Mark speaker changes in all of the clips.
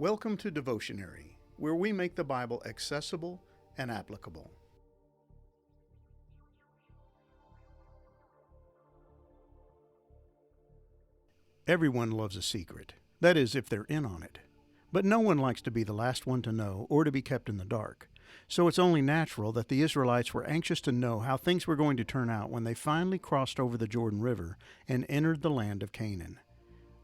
Speaker 1: Welcome to Devotionary, where we make the Bible accessible and applicable. Everyone loves a secret. That is, if they're in on it. But no one likes to be the last one to know or to be kept in the dark. So it's only natural that the Israelites were anxious to know how things were going to turn out when they finally crossed over the Jordan River and entered the land of Canaan.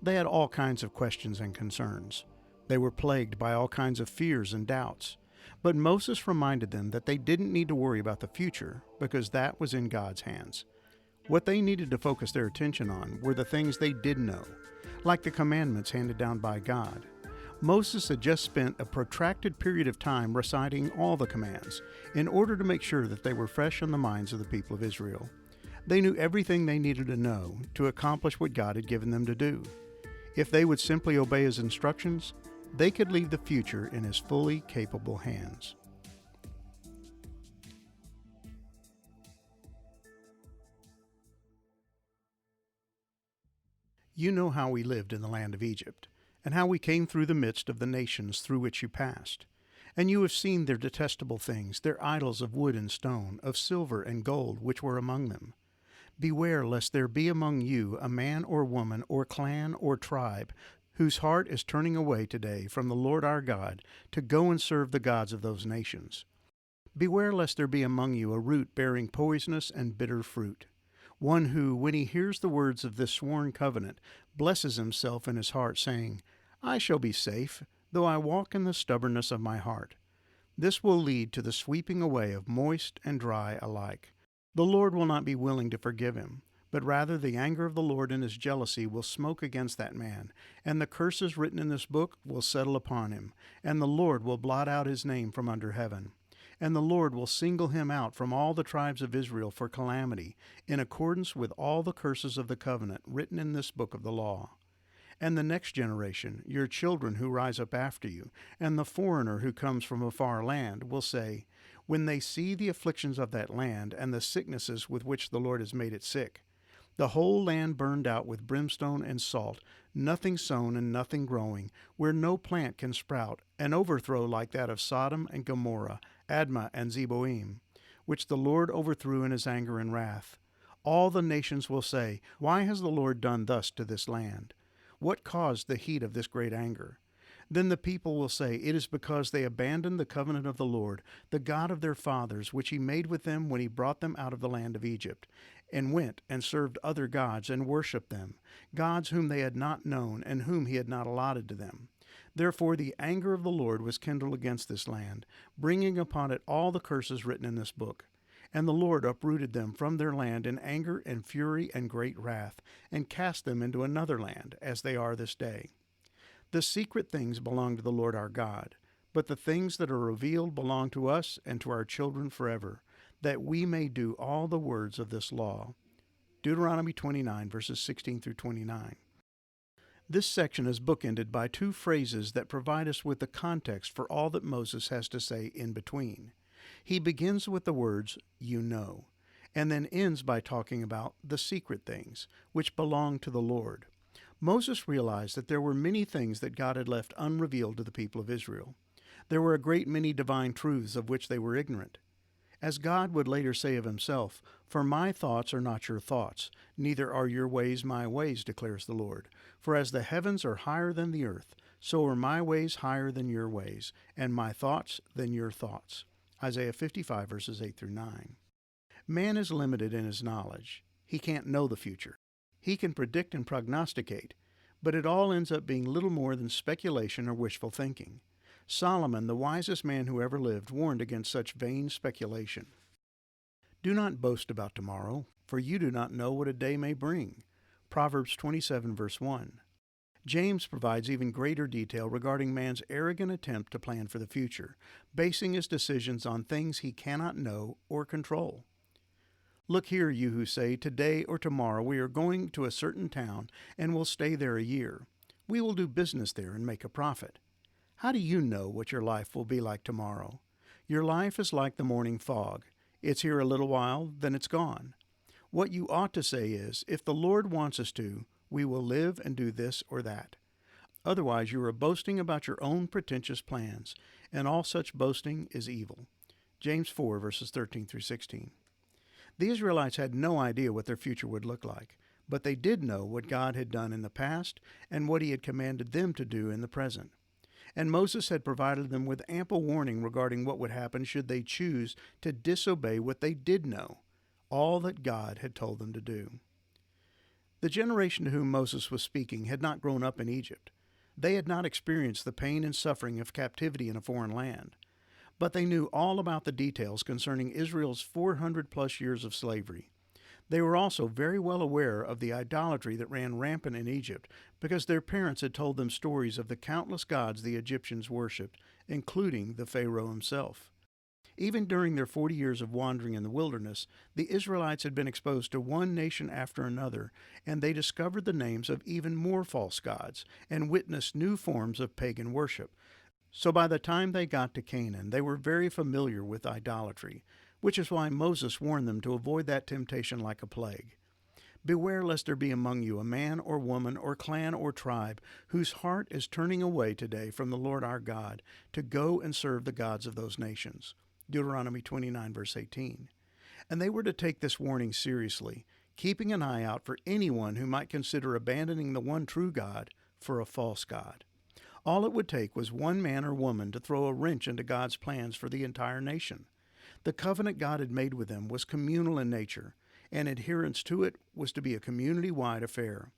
Speaker 1: They had all kinds of questions and concerns. They were plagued by all kinds of fears and doubts. But Moses reminded them that they didn't need to worry about the future because that was in God's hands. What they needed to focus their attention on were the things they did know, like the commandments handed down by God. Moses had just spent a protracted period of time reciting all the commands in order to make sure that they were fresh in the minds of the people of Israel. They knew everything they needed to know to accomplish what God had given them to do. If they would simply obey His instructions, they could leave the future in His fully capable hands. You know how we lived in the land of Egypt, and how we came through the midst of the nations through which you passed. And you have seen their detestable things, their idols of wood and stone, of silver and gold, which were among them. Beware lest there be among you a man or woman or clan or tribe whose heart is turning away today from the Lord our God to go and serve the gods of those nations. Beware lest there be among you a root bearing poisonous and bitter fruit, one who, when he hears the words of this sworn covenant, blesses himself in his heart, saying, I shall be safe, though I walk in the stubbornness of my heart. This will lead to the sweeping away of moist and dry alike. The Lord will not be willing to forgive him, but rather the anger of the Lord in His jealousy will smoke against that man, and the curses written in this book will settle upon him, and the Lord will blot out his name from under heaven. And the Lord will single him out from all the tribes of Israel for calamity, in accordance with all the curses of the covenant written in this book of the law. And the next generation, your children who rise up after you, and the foreigner who comes from a far land, will say, when they see the afflictions of that land and the sicknesses with which the Lord has made it sick, the whole land burned out with brimstone and salt, nothing sown and nothing growing, where no plant can sprout, an overthrow like that of Sodom and Gomorrah, Admah and Zeboim, which the Lord overthrew in His anger and wrath. All the nations will say, why has the Lord done thus to this land? What caused the heat of this great anger? Then the people will say, it is because they abandoned the covenant of the Lord, the God of their fathers, which He made with them when He brought them out of the land of Egypt, and went and served other gods and worshipped them, gods whom they had not known and whom He had not allotted to them. Therefore the anger of the Lord was kindled against this land, bringing upon it all the curses written in this book. And the Lord uprooted them from their land in anger and fury and great wrath, and cast them into another land, as they are this day. The secret things belong to the Lord our God, but the things that are revealed belong to us and to our children forever, that we may do all the words of this law. Deuteronomy 29, verses 16 through 29. This section is bookended by two phrases that provide us with the context for all that Moses has to say in between. He begins with the words, you know, and then ends by talking about the secret things, which belong to the Lord. Moses realized that there were many things that God had left unrevealed to the people of Israel. There were a great many divine truths of which they were ignorant. As God would later say of Himself, for my thoughts are not your thoughts, neither are your ways my ways, declares the Lord. For as the heavens are higher than the earth, so are my ways higher than your ways, and my thoughts than your thoughts. Isaiah 55, verses 8 through 9. Man is limited in his knowledge. He can't know the future. He can predict and prognosticate, but it all ends up being little more than speculation or wishful thinking. Solomon, the wisest man who ever lived, warned against such vain speculation. Do not boast about tomorrow, for you do not know what a day may bring. Proverbs 27, verse 1. James provides even greater detail regarding man's arrogant attempt to plan for the future, basing his decisions on things he cannot know or control. Look here, you who say, today or tomorrow we are going to a certain town and will stay there a year. We will do business there and make a profit. How do you know what your life will be like tomorrow? Your life is like the morning fog. It's here a little while, then it's gone. What you ought to say is, if the Lord wants us to, we will live and do this or that. Otherwise, you are boasting about your own pretentious plans, and all such boasting is evil. James 4, verses 13 through 16. The Israelites had no idea what their future would look like, but they did know what God had done in the past and what he had commanded them to do in the present. And Moses had provided them with ample warning regarding what would happen should they choose to disobey what they did know, all that God had told them to do. The generation to whom Moses was speaking had not grown up in Egypt. They had not experienced the pain and suffering of captivity in a foreign land, but they knew all about the details concerning Israel's 400-plus years of slavery. They were also very well aware of the idolatry that ran rampant in Egypt because their parents had told them stories of the countless gods the Egyptians worshipped, including the Pharaoh himself. Even during their 40 years of wandering in the wilderness, the Israelites had been exposed to one nation after another, and they discovered the names of even more false gods and witnessed new forms of pagan worship. So by the time they got to Canaan, they were very familiar with idolatry, which is why Moses warned them to avoid that temptation like a plague. Beware lest there be among you a man or woman or clan or tribe whose heart is turning away today from the Lord our God to go and serve the gods of those nations. Deuteronomy 29, verse 18. And they were to take this warning seriously, keeping an eye out for anyone who might consider abandoning the one true God for a false god. All it would take was one man or woman to throw a wrench into God's plans for the entire nation. The covenant God had made with them was communal in nature, and adherence to it was to be a community-wide affair.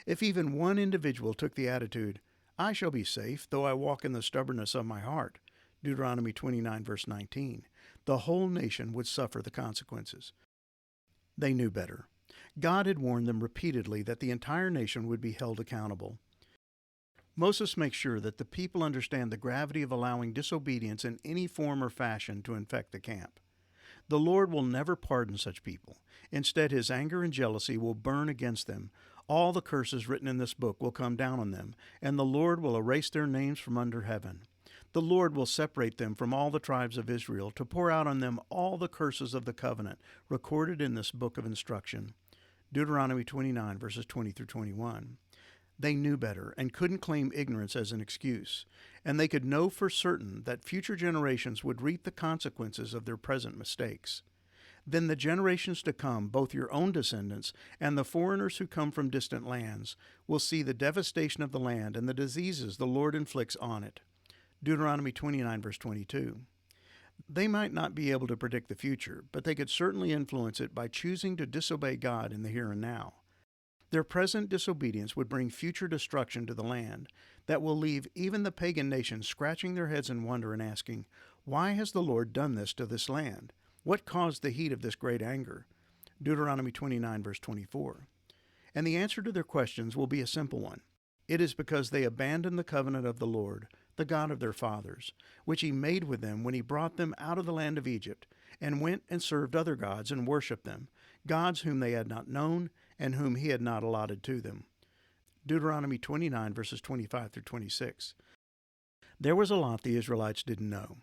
Speaker 1: If even one individual took the attitude, "I shall be safe, though I walk in the stubbornness of my heart," Deuteronomy 29, verse 19, the whole nation would suffer the consequences. They knew better. God had warned them repeatedly that the entire nation would be held accountable. Moses makes sure that the people understand the gravity of allowing disobedience in any form or fashion to infect the camp. The Lord will never pardon such people. Instead, his anger and jealousy will burn against them. All the curses written in this book will come down on them, and the Lord will erase their names from under heaven. The Lord will separate them from all the tribes of Israel to pour out on them all the curses of the covenant recorded in this book of instruction. Deuteronomy 29, verses 20 through 21. They knew better and couldn't claim ignorance as an excuse, and they could know for certain that future generations would reap the consequences of their present mistakes. Then the generations to come, both your own descendants and the foreigners who come from distant lands, will see the devastation of the land and the diseases the Lord inflicts on it. Deuteronomy 29, verse 22. They might not be able to predict the future, but they could certainly influence it by choosing to disobey God in the here and now. Their present disobedience would bring future destruction to the land that will leave even the pagan nations scratching their heads in wonder and asking, "Why has the Lord done this to this land? What caused the heat of this great anger?" Deuteronomy 29, verse 24. And the answer to their questions will be a simple one. It is because they abandoned the covenant of the Lord, the God of their fathers, which he made with them when he brought them out of the land of Egypt, and went and served other gods and worshipped them, gods whom they had not known and whom he had not allotted to them. Deuteronomy 29, verses 25 through 26. There was a lot the Israelites didn't know.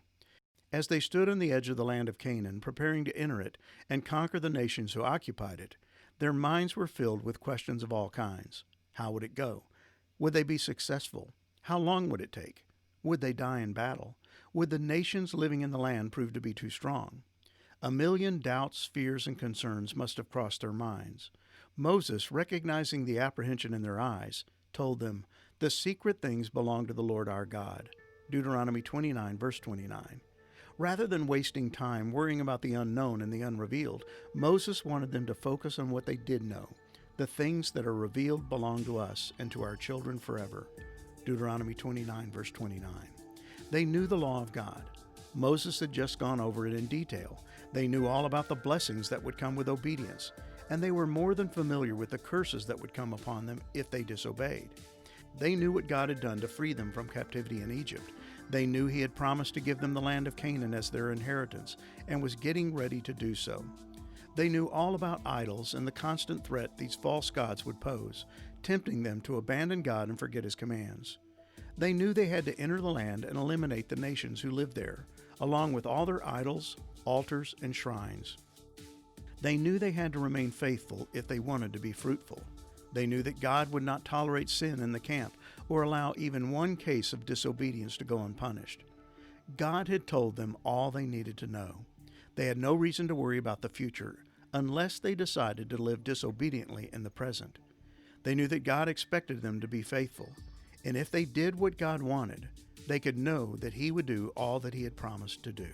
Speaker 1: As they stood on the edge of the land of Canaan, preparing to enter it and conquer the nations who occupied it, their minds were filled with questions of all kinds. How would it go? Would they be successful? How long would it take? Would they die in battle? Would the nations living in the land prove to be too strong? A million doubts, fears, and concerns must have crossed their minds. Moses, recognizing the apprehension in their eyes, told them, "The secret things belong to the Lord our God." Deuteronomy 29, verse 29. Rather than wasting time worrying about the unknown and the unrevealed, Moses wanted them to focus on what they did know. The things that are revealed belong to us and to our children forever. Deuteronomy 29, verse 29. They knew the law of God. Moses had just gone over it in detail. They knew all about the blessings that would come with obedience, and they were more than familiar with the curses that would come upon them if they disobeyed. They knew what God had done to free them from captivity in Egypt. They knew he had promised to give them the land of Canaan as their inheritance, and was getting ready to do so. They knew all about idols and the constant threat these false gods would pose, tempting them to abandon God and forget his commands. They knew they had to enter the land and eliminate the nations who lived there, along with all their idols, altars, and shrines. They knew they had to remain faithful if they wanted to be fruitful. They knew that God would not tolerate sin in the camp or allow even one case of disobedience to go unpunished. God had told them all they needed to know. They had no reason to worry about the future unless they decided to live disobediently in the present. They knew that God expected them to be faithful, and if they did what God wanted, they could know that He would do all that He had promised to do.